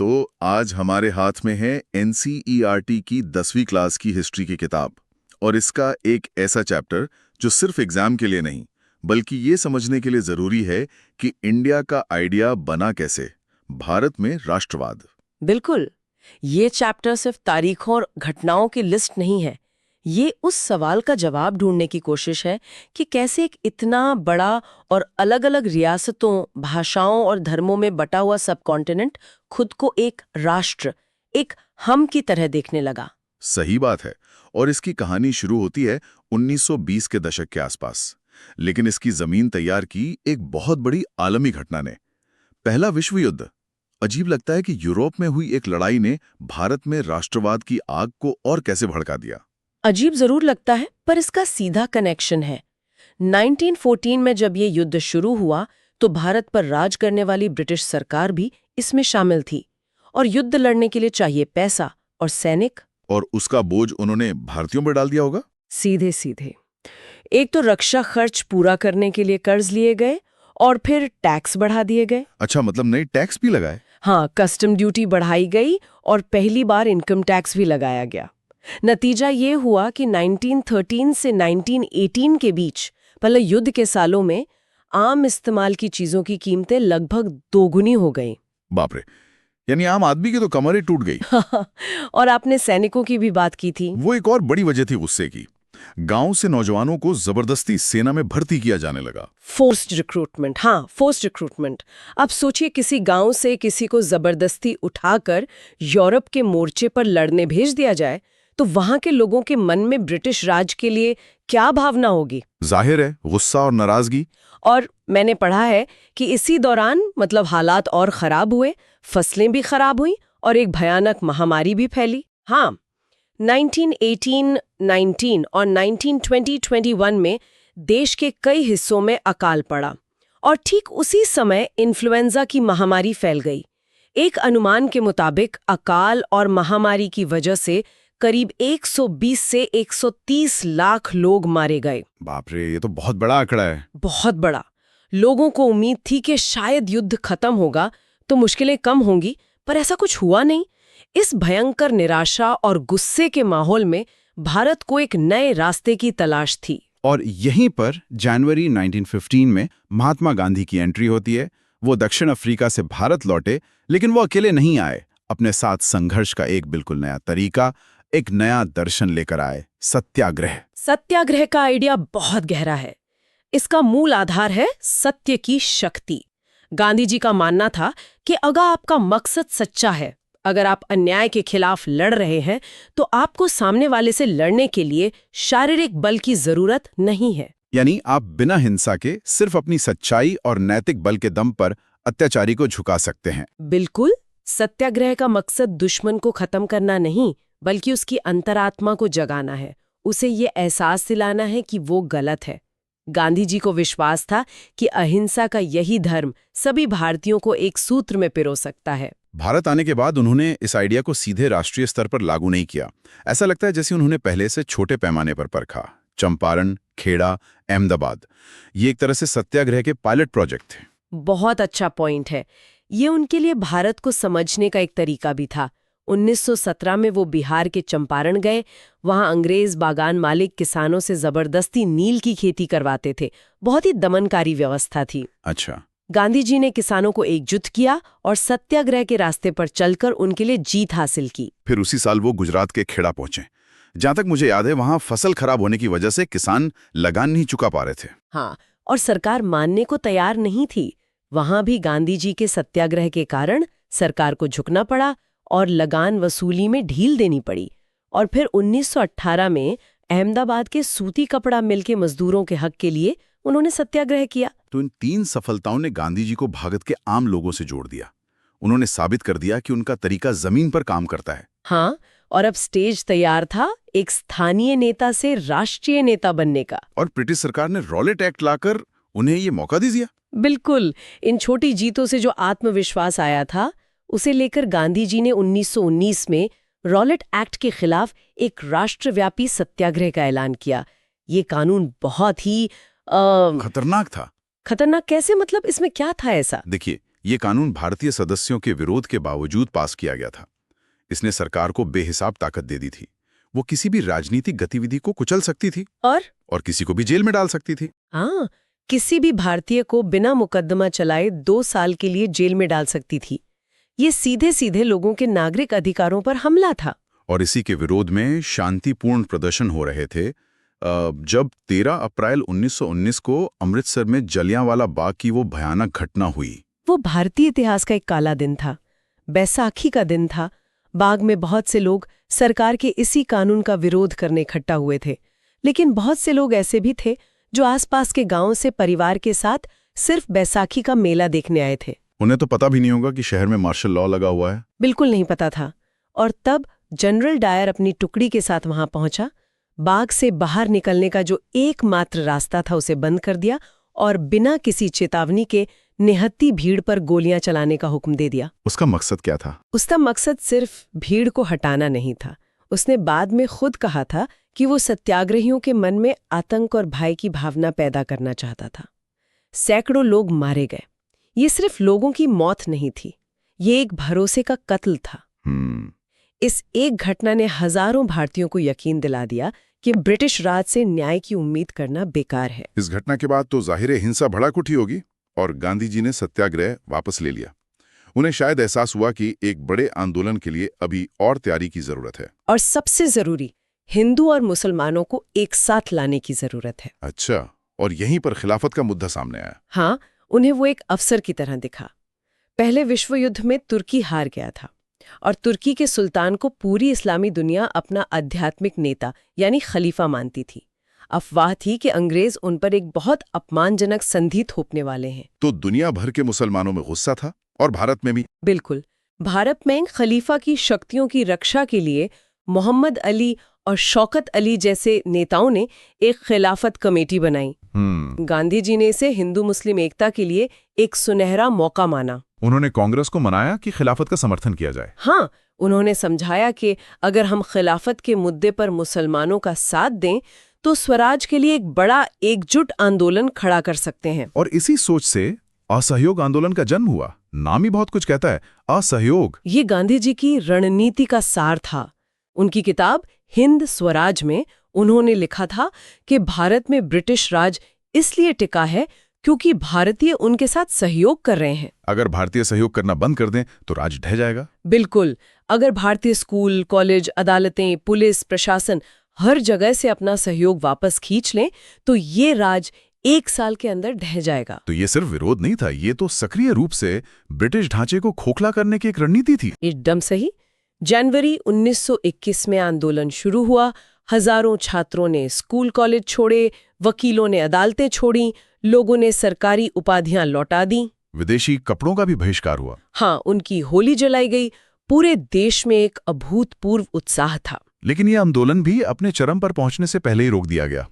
तो आज हमारे हाथ में है एनसीईआरटी की 10वीं क्लास की हिस्ट्री की किताब और इसका एक ऐसा चैप्टर जो सिर्फ एग्जाम के लिए नहीं बल्कि ये समझने के लिए जरूरी है कि इंडिया का आइडिया बना कैसे, भारत में राष्ट्रवाद। बिल्कुल, ये चैप्टर सिर्फ तारीखों और घटनाओं की लिस्ट नहीं है। ये उस सवाल का जवाब ढूंढने की कोशिश है कि कैसे एक इतना बड़ा और अलग-अलग रियासतों, भाषाओं और धर्मों में बटा हुआ सबकॉन्टिनेंट खुद को एक राष्ट्र, एक हम की तरह देखने लगा। सही बात है। और इसकी कहानी शुरू होती है 1920 के दशक के आसपास, लेकिन इसकी जमीन तैयार की एक बहुत बड़ी आलमी घटना ने, पहला विश्व युद्ध। अजीब लगता है कि यूरोप में हुई एक लड़ाई ने भारत में राष्ट्रवाद की आग को और कैसे भड़का दिया। अजीब जरूर लगता है, पर इसका सीधा कनेक्शन है। 1914 में जब ये युद्ध शुरू हुआ तो भारत पर राज करने वाली ब्रिटिश सरकार भी इसमें शामिल थी, और युद्ध लड़ने के लिए चाहिए पैसा और सैनिक, और उसका बोझ उन्होंने भारतीयों पर डाल दिया होगा। सीधे सीधे। एक तो रक्षा खर्च पूरा करने के लिए कर्ज लिए गए और फिर टैक्स बढ़ा दिए गए। अच्छा, मतलब नए टैक्स भी लगाए? हाँ, कस्टम ड्यूटी बढ़ाई गई और पहली बार इनकम टैक्स भी लगाया गया। नतीजा ये हुआ कि 1913 से 1918 के बीच, मतलब युद्ध के सालों में, आम इस्तेमाल की चीजों की कीमतें लगभग दोगुनी हो गईं। बाप रे, यानी आम आदमी की तो कमरें टूट गई। और आपने सैनिकों की भी बात की थी। वो एक और बड़ी वजह थी गुस्से की। गांव से नौजवानों को जबरदस्ती सेना में भर्ती किया जाने लगा। Forced recruitment. हाँ, फोर्स्ड रिक्रूटमेंट। अब सोचिए, किसी गांव से किसी को जबरदस्ती उठाकर यूरोप के मोर्चे पर लड़ने भेज दिया जाए तो वहां के लोगों के मन में ब्रिटिश राज के लिए क्या भावना होगी? जाहिर है, गुस्सा और नाराजगी। और मैंने पढ़ा है कि इसी दौरान मतलब हालात और खराब हुए, फसलें भी खराब हुई और एक भयानक महामारी भी फैली। हाँ, 1918-19 और 1920-21 में देश के कई हिस्सों में अकाल पड़ा और ठीक उसी समय इन्फ्लुएंजा की महामारी फैल गई। एक अनुमान के मुताबिक अकाल और महामारी की वजह से करीब 120 से 130 लाख लोग मारे गए। बाप रे, ये तो बहुत बड़ा आंकड़ा है। बहुत बड़ा। लोगों को उम्मीद थी कि शायद युद्ध खत्म होगा तो मुश्किलें कम होंगी, पर ऐसा कुछ हुआ नहीं। इस भयंकर निराशा और गुस्से के माहौल में भारत को एक नए रास्ते की तलाश थी। और यहीं पर जनवरी 1915 में महात्मा गांधी की एंट्री होती है। वो दक्षिण अफ्रीका से भारत लौटे, लेकिन वो अकेले नहीं आए। अपने साथ संघर्ष का एक बिल्कुल नया तरीका, एक नया दर्शन लेकर आए, सत्याग्रह। सत्याग्रह का आइडिया बहुत गहरा है। इसका मूल आधार है सत्य की शक्ति। गांधी जी का मानना था कि अगर आपका मकसद सच्चा है, अगर आप अन्याय के खिलाफ लड़ रहे हैं, तो आपको सामने वाले से लड़ने के लिए शारीरिक बल की जरूरत नहीं है। यानी आप बिना हिंसा के सिर्फ अपनी सच्चाई और नैतिक बल के दम पर अत्याचारी को झुका सकते हैं। बिल्कुल। सत्याग्रह का मकसद दुश्मन को खत्म करना नहीं, बल्कि उसकी अंतरात्मा को जगाना है। उसे ये एहसास दिलाना है कि वो गलत है। गांधी जी को विश्वास था कि अहिंसा का यही धर्म सभी भारतीयों को एक सूत्र में पिरो सकता है। भारत आने के बाद उन्होंने इस आइडिया को सीधे राष्ट्रीय स्तर पर लागू नहीं किया। ऐसा लगता है जैसे उन्होंने पहले से छोटे पैमाने पर परखा। चंपारण, खेड़ा, अहमदाबाद, ये एक तरह से सत्याग्रह के पायलट प्रोजेक्ट थे। बहुत अच्छा पॉइंट है। ये उनके लिए भारत को समझने का एक तरीका भी था। 1917 में वो बिहार के चंपारण गए। वहां अंग्रेज बागान मालिक किसानों से जबरदस्ती नील की खेती करवाते थे। बहुत ही दमनकारी व्यवस्था थी। अच्छा। गांधी जी ने किसानों को एकजुट किया और सत्याग्रह के रास्ते पर चलकर उनके लिए जीत हासिल की। फिर उसी साल वो गुजरात के खेड़ा पहुंचे। जहां तक मुझे याद है, वहां फसल खराब होने की वजह से किसान लगान नहीं चुका पा रहे थे। हाँ, और सरकार मानने को तैयार नहीं थी। वहां भी गांधी जी के सत्याग्रह के कारण सरकार को झुकना पड़ा और लगान वसूली में ढील देनी पड़ी। और फिर 1918 में अहमदाबाद के सूती कपड़ा मिल के मजदूरों के हक के लिए उन्होंने सत्याग्रह किया। तो इन 3 सफलताओं ने गांधी जी को भारत के आम लोगों से जोड़ दिया। उन्होंने साबित कर दिया कि उनका तरीका जमीन पर काम करता है। हाँ, और अब स्टेज तैयार था एक स्थानीय नेता से राष्ट्रीय नेता बनने का। और ब्रिटिश सरकार ने रॉलेट एक्ट लाकर उन्हें ये मौका दे दिया। बिल्कुल। इन छोटी जीतों से जो आत्मविश्वास आया था, उसे लेकर गांधी जी ने 1919 में रॉलेट एक्ट के खिलाफ एक राष्ट्रव्यापी सत्याग्रह का ऐलान किया। ये कानून बहुत ही खतरनाक था। खतरनाक कैसे? मतलब इसमें क्या था ऐसा? देखिए, ये कानून भारतीय सदस्यों के विरोध के बावजूद पास किया गया था। इसने सरकार को बेहिसाब ताकत दे दी थी। वो किसी भी राजनीतिक गतिविधि को कुचल सकती थी और किसी को भी जेल में डाल सकती थी। हाँ, किसी भी भारतीय को बिना मुकदमा चलाए 2 साल के लिए जेल में डाल सकती थी। ये सीधे सीधे लोगों के नागरिक अधिकारों पर हमला था। और इसी के विरोध में शांतिपूर्ण प्रदर्शन हो रहे थे। जब 13 अप्रैल 1919 को अमृतसर में जलियांवाला बाग की वो भयानक घटना हुई। वो भारतीय इतिहास का एक काला दिन था। बैसाखी का दिन था। बाग में बहुत से लोग सरकार के इसी कानून का विरोध करने इकट्ठा हुए थे। लेकिन बहुत से लोग ऐसे भी थे जो आसपास के गांवों से परिवार के साथ सिर्फ बैसाखी का मेला देखने आए थे। उन्हें तो पता भी नहीं होगा कि शहर में मार्शल लॉ लगा हुआ है। बिल्कुल नहीं पता था। और तब जनरल डायर अपनी टुकड़ी के साथ वहां पहुंचा। बाग से बाहर निकलने का जो एकमात्र रास्ता था उसे बंद कर दिया और बिना किसी चेतावनी के निहत्ती भीड़ पर गोलियां चलाने का हुक्म दे दिया। उसका मकसद क्या था? उसका मकसद सिर्फ भीड़ को हटाना नहीं था। उसने बाद में खुद कहा था कि वो सत्याग्रहियों के मन में आतंक और भय की भावना पैदा करना चाहता था। सैकड़ों लोग मारे गए। ये सिर्फ लोगों की मौत नहीं थी, ये एक भरोसे का कत्ल था। इस एक घटना ने हजारों भारतीयों को यकीन दिला दिया कि ब्रिटिश राज से न्याय की उम्मीद करना बेकार है। इस घटना के बाद तो जाहिर है हिंसा भड़क उठी होगी और गांधी जी ने सत्याग्रह वापस ले लिया। उन्हें शायद एहसास हुआ कि एक बड़े आंदोलन के लिए अभी और तैयारी की जरूरत है। और सबसे जरूरी, हिंदू और मुसलमानों को एक साथ लाने की जरूरत है। अच्छा, और यहीं पर खिलाफत का मुद्दा सामने आया। हाँ, उन्हें वो एक अवसर की तरह दिखा। पहले विश्व युद्ध में तुर्की हार गया था और तुर्की के सुल्तान को पूरी इस्लामी दुनिया अपना आध्यात्मिक नेता यानी खलीफा मानती थी। अफवाह थी कि अंग्रेज उन पर एक बहुत अपमानजनक संधि थोपने वाले हैं। तो दुनिया भर के मुसलमानों में गुस्सा था और भारत में भी। बिल्कुल। भारत में खलीफा की शक्तियों की रक्षा के लिए मोहम्मद अली और शौकत अली जैसे नेताओं ने एक खिलाफत कमेटी बनाई। गांधी जी ने इसे हिंदू मुस्लिम एकता के लिए एक सुनहरा मौका माना। उन्होंने कांग्रेस को मनाया कि खिलाफत का समर्थन किया जाए। हाँ, उन्होंने समझाया कि अगर हम खिलाफत के मुद्दे पर मुसलमानों का साथ दें तो स्वराज के लिए एक बड़ा एकजुट आंदोलन खड़ा कर सकते हैं। और इसी सोच से असहयोग आंदोलन का जन्म हुआ। नाम ही बहुत कुछ कहता है, असहयोग। ये गांधी जी की रणनीति का सार था। उनकी किताब हिंद स्वराज में उन्होंने लिखा था कि भारत में ब्रिटिश राज इसलिए टिका है क्योंकि भारतीय उनके साथ सहयोग कर रहे हैं। अगर भारतीय सहयोग करना बंद कर दें तो राज ढह जाएगा। बिल्कुल। अगर भारतीय स्कूल, कॉलेज, अदालतें, पुलिस, प्रशासन हर जगह से अपना सहयोग वापस खींच लें तो ये राज 1 साल के अंदर ढह जाएगा। तो ये सिर्फ विरोध नहीं था, ये तो सक्रिय रूप से ब्रिटिश ढांचे को खोखला करने की एक रणनीति थी। एकदम सही। जनवरी 1921 में आंदोलन शुरू हुआ। हजारों छात्रों ने स्कूल कॉलेज छोड़े, वकीलों ने अदालतें छोड़ी, लोगों ने सरकारी उपाधियां लौटा दी। विदेशी कपड़ों का भी बहिष्कार हुआ। हाँ, उनकी होली जलाई गई। पूरे देश में एक अभूतपूर्व उत्साह था। लेकिन ये आंदोलन भी अपने चरम पर पहुंचने से पहले ही रोक दिया गया।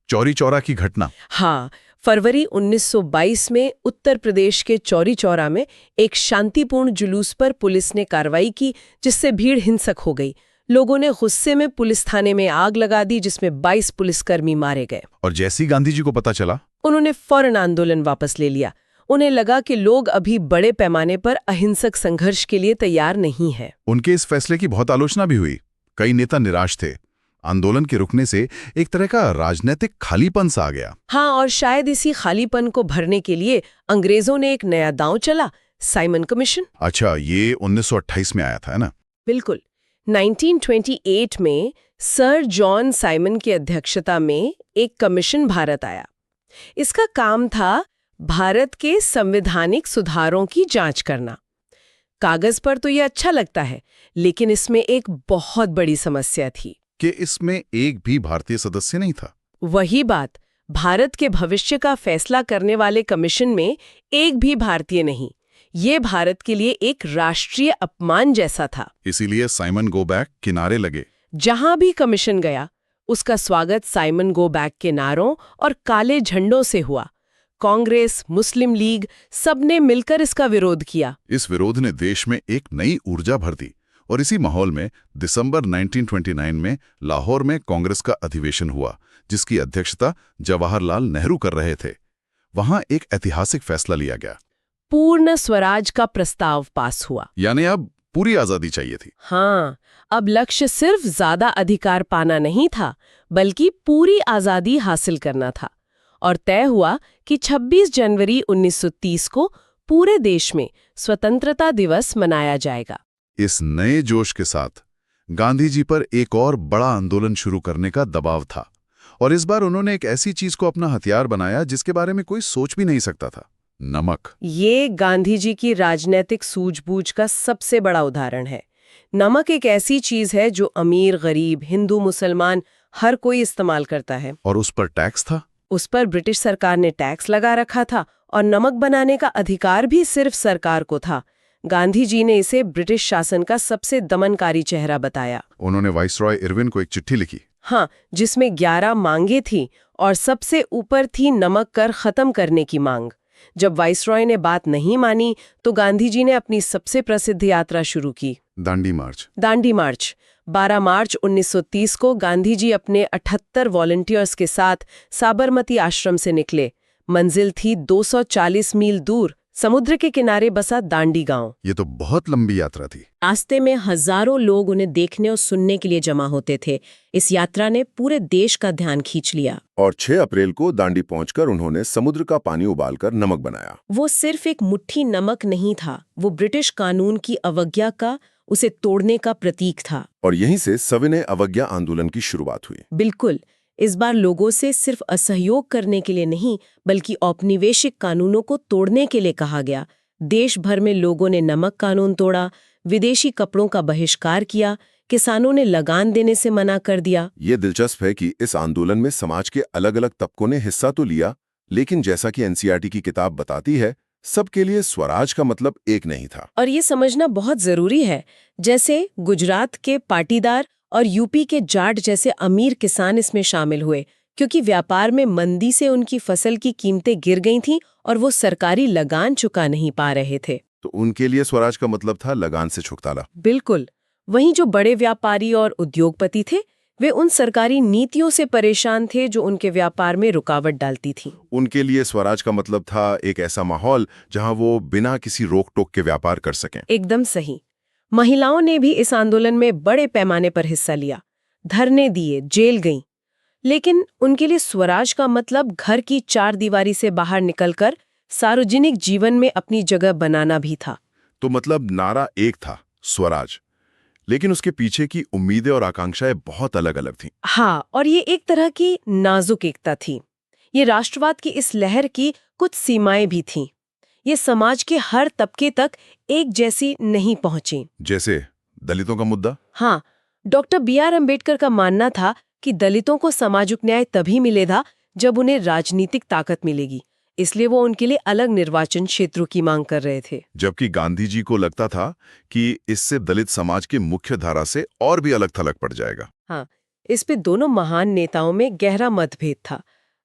चौरी चौरा की घटना। हाँ, फरवरी 1922 में उत्तर प्रदेश के चौरी चौरा में एक शांतिपूर्ण जुलूस पर पुलिस ने कार्रवाई की जिससे भीड़ हिंसक हो गई। लोगों ने गुस्से में पुलिस थाने में आग लगा दी जिसमें 22 पुलिसकर्मी मारे गए। और जैसे ही गांधी जी को पता चला, उन्होंने फौरन आंदोलन वापस ले लिया। उन्हें लगा कि लोग अभी बड़े पैमाने पर अहिंसक संघर्ष के लिए तैयार नहीं हैं। उनके इस फैसले की बहुत आलोचना भी हुई। कई नेता निराश थे। आंदोलन के रुकने से एक तरह का राजनीतिक खालीपन सा आ गया। हाँ, और शायद इसी खालीपन को भरने के लिए अंग्रेजों ने एक नया दांव चला, साइमन कमीशन। अच्छा, ये 1928 में आया था, है ना? बिल्कुल। 1928 में सर जॉन साइमन की अध्यक्षता में एक कमीशन भारत आया। इसका काम था भारत के संवैधानिक सुधारों की जांच करना। कागज पर तो ये अच्छा लगता है, लेकिन इसमें एक बहुत बड़ी समस्या थी कि इसमें एक भी भारतीय सदस्य नहीं था। वही बात, भारत के भविष्य का फैसला करने वाले कमीशन में एक भी भारतीय नहीं। ये भारत के लिए एक राष्ट्रीय अपमान जैसा था। इसीलिए साइमन गो बैक के नारे लगे। जहां भी कमीशन गया, उसका स्वागत साइमन गो बैक के नारों और काले झंडों से हुआ। कांग्रेस, मुस्लिम लीग सबने मिलकर इसका विरोध किया। इस विरोध ने देश में एक नई ऊर्जा भर दी और इसी माहौल में दिसंबर 1929 में लाहौर में कांग्रेस का अधिवेशन हुआ, जिसकी अध्यक्षता जवाहरलाल नेहरू कर रहे थे। वहां एक ऐतिहासिक फैसला लिया गया। पूर्ण स्वराज का प्रस्ताव पास हुआ। यानी अब पूरी आजादी चाहिए थी। हाँ, अब लक्ष्य सिर्फ ज्यादा अधिकार पाना नहीं था, बल्कि पूरी आजादी हासिल करना था। और तय हुआ कि 26 जनवरी 1930 को पूरे देश में स्वतंत्रता दिवस मनाया जाएगा। इस नए जोश के साथ गांधी जी पर एक और बड़ा आंदोलन शुरू करने का दबाव था, और इस बार उन्होंने एक ऐसी चीज को अपना हथियार बनाया जिसके बारे में कोई सोच भी नहीं सकता था, नमक। ये गांधी जी की राजनीतिक सूझबूझ का सबसे बड़ा उदाहरण है। नमक एक ऐसी चीज है जो अमीर, गरीब, हिंदू, मुसलमान हर कोई इस्तेमाल करता है। और उस पर टैक्स था। उस पर ब्रिटिश सरकार ने टैक्स लगा रखा था और नमक बनाने का अधिकार भी सिर्फ सरकार को था। गांधी जी ने इसे ब्रिटिश शासन का सबसे दमनकारी चेहरा बताया। उन्होंने वाइसरॉय इरविन को एक चिट्ठी लिखी। हाँ, जिसमें 11 मांगे थी और सबसे ऊपर थी नमक कर खत्म करने की मांग। जब वाइसरॉय ने बात नहीं मानी तो गांधी जी ने अपनी सबसे प्रसिद्ध यात्रा शुरू की, दांडी मार्च। दांडी मार्च। 12 मार्च 1930 को गांधी जी अपने 78 वॉलंटियर्स के साथ साबरमती आश्रम से निकले। मंजिल थी 240 मील दूर, समुद्र के किनारे बसा दांडी गांव। ये तो बहुत लंबी यात्रा थी। रास्ते में हजारों लोग उन्हें देखने और सुनने के लिए जमा होते थे। इस यात्रा ने पूरे देश का ध्यान खींच लिया। और 6 अप्रैल को दांडी पहुंचकर उन्होंने समुद्र का पानी उबालकर नमक बनाया। वो सिर्फ एक मुट्ठी नमक नहीं था, वो ब्रिटिश कानून की अवज्ञा का, उसे तोड़ने का प्रतीक था। और यहीं से सविनय अवज्ञा आंदोलन की शुरुआत हुई। बिल्कुल, इस बार लोगों से सिर्फ असहयोग करने के लिए नहीं, बल्कि औपनिवेशिक कानूनों को तोड़ने के लिए कहा गया। देश भर में लोगों ने नमक कानून तोड़ा, विदेशी कपड़ों का बहिष्कार किया, किसानों ने लगान देने से मना कर दिया। ये दिलचस्प है कि इस आंदोलन में समाज के अलग अलग तबकों ने हिस्सा तो लिया, लेकिन जैसा कि एनसीईआरटी की किताब बताती है, सबके लिए स्वराज का मतलब एक नहीं था। और ये समझना बहुत जरूरी है, जैसे गुजरात के पाटीदार और यूपी के जाट जैसे अमीर किसान इसमें शामिल हुए, क्योंकि व्यापार में मंदी से उनकी फसल की कीमतें गिर गई थीं और वो सरकारी लगान चुका नहीं पा रहे थे। तो उनके लिए स्वराज का मतलब था लगान से छुटकारा। बिल्कुल। वहीं जो बड़े व्यापारी और उद्योगपति थे, वे उन सरकारी नीतियों से परेशान थे जो उनके व्यापार में रुकावट डालती थी। उनके लिए स्वराज का मतलब था एक ऐसा माहौल जहां वो बिना किसी रोक टोक के व्यापार कर सकें। एकदम सही। महिलाओं ने भी इस आंदोलन में बड़े पैमाने पर हिस्सा लिया, धरने दिए, जेल गईं। लेकिन उनके लिए स्वराज का मतलब घर की 4 दीवारी से बाहर निकलकर सार्वजनिक जीवन में अपनी जगह बनाना भी था। तो मतलब नारा एक था, स्वराज, लेकिन उसके पीछे की उम्मीदें और आकांक्षाएं बहुत अलग अलग थीं। हाँ, और ये एक तरह की नाजुक एकता थी। ये राष्ट्रवाद की इस लहर की कुछ सीमाएं भी थीं। ये समाज के हर तबके तक एक जैसी नहीं पहुंची। जैसे दलितों का मुद्दा। हाँ, डॉक्टर BR अम्बेडकर का मानना था कि दलितों को सामाजिक न्याय तभी मिलेगा जब उन्हें राजनीतिक ताकत मिलेगी। इसलिए वो उनके लिए अलग निर्वाचन क्षेत्रों की मांग कर रहे थे। जबकि गांधी जी को लगता था कि इससे दलित समाज की मुख्य धारा से और भी अलग थलग पड़ जाएगा। हाँ, इस पे दोनों महान नेताओं में गहरा मतभेद था।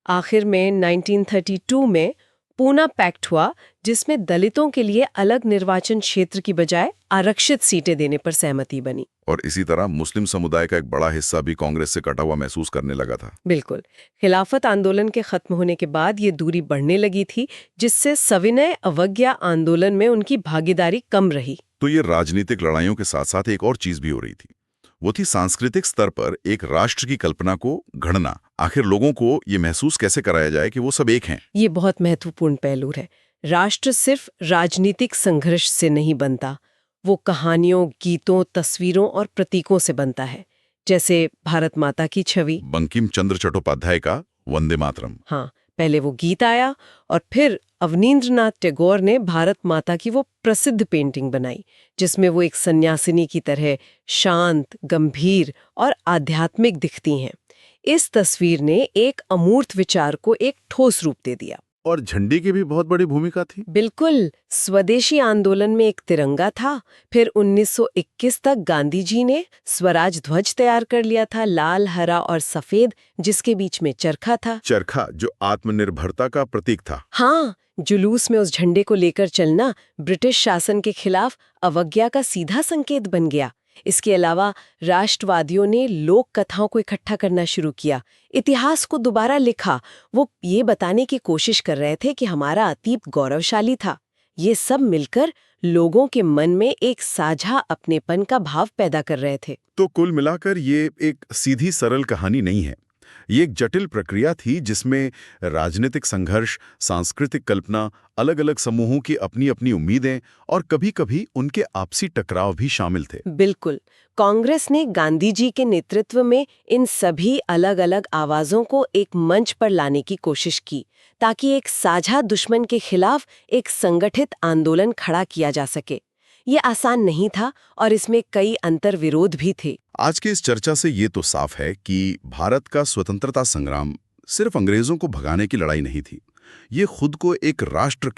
आखिर में 1932 में पूना पैक्ट हुआ, जिसमें दलितों के लिए अलग निर्वाचन क्षेत्र की बजाय आरक्षित सीटें देने पर सहमति बनी। और इसी तरह मुस्लिम समुदाय का एक बड़ा हिस्सा भी कांग्रेस से कटा हुआ महसूस करने लगा था। बिल्कुल। खिलाफत आंदोलन के खत्म होने के बाद ये दूरी बढ़ने लगी थी, जिससे सविनय अवज्ञा आंदोलन में उनकी भागीदारी कम रही। तो ये राजनीतिक लड़ाइयों के साथ साथ एक और चीज भी हो रही थी। वो थी सांस्कृतिक स्तर पर एक राष्ट्र की कल्पना को गढ़ना। आखिर लोगों को ये महसूस कैसे कराया जाए कि वो सब एक हैं। ये बहुत महत्वपूर्ण पहलू है। राष्ट्र सिर्फ राजनीतिक संघर्ष से नहीं बनता, वो कहानियों, गीतों, तस्वीरों और प्रतीकों से बनता है। जैसे भारत माता की छवि, बंकिम चंद्र चट्टोपाध्याय का वंदे मातरम। हाँ, पहले वो गीत आया और फिर अवनींद्रनाथ टैगोर ने भारत माता की वो प्रसिद्ध पेंटिंग बनाई, जिसमें वो एक सन्यासिनी की तरह शांत, गंभीर और आध्यात्मिक दिखती हैं। इस तस्वीर ने एक अमूर्त विचार को एक ठोस रूप दे दिया। और झंडे की भी बहुत बड़ी भूमिका थी। बिल्कुल। स्वदेशी आंदोलन में एक तिरंगा था। फिर 1921 तक गांधी जी ने स्वराज ध्वज तैयार कर लिया था, लाल, हरा और सफेद, जिसके बीच में चरखा था। चरखा जो आत्मनिर्भरता का प्रतीक था। हाँ, जुलूस में उस झंडे को लेकर चलना ब्रिटिश शासन के खिलाफ अवज्ञा का सीधा संकेत बन गया। इसके अलावा राष्ट्रवादियों ने लोक कथाओं को इकट्ठा करना शुरू किया, इतिहास को दोबारा लिखा। वो ये बताने की कोशिश कर रहे थे कि हमारा अतीत गौरवशाली था। ये सब मिलकर लोगों के मन में एक साझा अपनेपन का भाव पैदा कर रहे थे। तो कुल मिलाकर ये एक सीधी सरल कहानी नहीं है। ये एक जटिल प्रक्रिया थी जिसमें राजनीतिक संघर्ष, सांस्कृतिक कल्पना, अलग-अलग समूहों की अपनी-अपनी उम्मीदें और कभी-कभी उनके आपसी टकराव भी शामिल थे। बिल्कुल। कांग्रेस ने गांधी जी के नेतृत्व में इन सभी अलग-अलग आवाजों को एक मंच पर लाने की कोशिश की, ताकि एक साझा दुश्मन के खिलाफ एक संगठित आंदोलन खड़ा किया जा सके। ये आसान नहीं था और इसमें कई अंतर्विरोध भी थे। आज की इस चर्चा से ये तो साफ है कि भारत का स्वतंत्रता संग्राम सिर्फ अंग्रेजों को भगाने की लड़ाई नहीं थी। ये खुद को एक राष्ट्र के